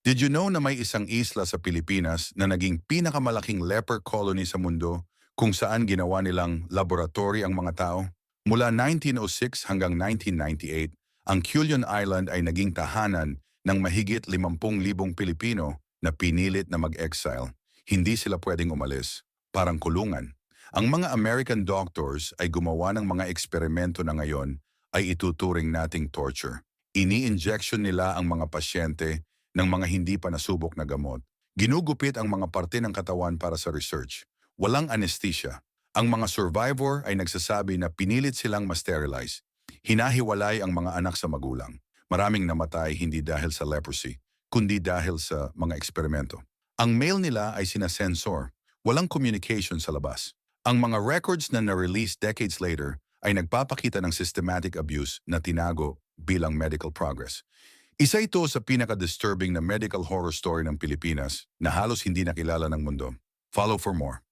Did you know na may isang isla sa Pilipinas na naging pinakamalaking leper colony sa mundo kung saan ginawa nilang laboratory ang mga tao? Mula 1906 hanggang 1998, ang Culion Island ay naging tahanan ng mahigit 50,000 Pilipino na pinilit na mag-exile. Hindi sila pwedeng umalis. Parang kulungan. Ang mga American doctors ay gumawa ng mga eksperimento na ngayon ay ituturing nating torture. Ini-injection nila ang mga pasyente ng mga hindi pa nasubok na gamot. Ginugupit ang mga parte ng katawan para sa research. Walang anesthesia. Ang mga survivor ay nagsasabi na pinilit silang ma-sterilize. Hinahiwalay ang mga anak sa magulang. Maraming namatay hindi dahil sa leprosy, kundi dahil sa mga eksperimento. Ang mail nila ay sinasensor. Walang communication sa labas. Ang mga records na na-release decades later ay nagpapakita ng systematic abuse na tinago bilang medical progress. Isa ito sa pinaka-disturbing na medical horror story ng Pilipinas na halos hindi nakilala ng mundo. Follow for more.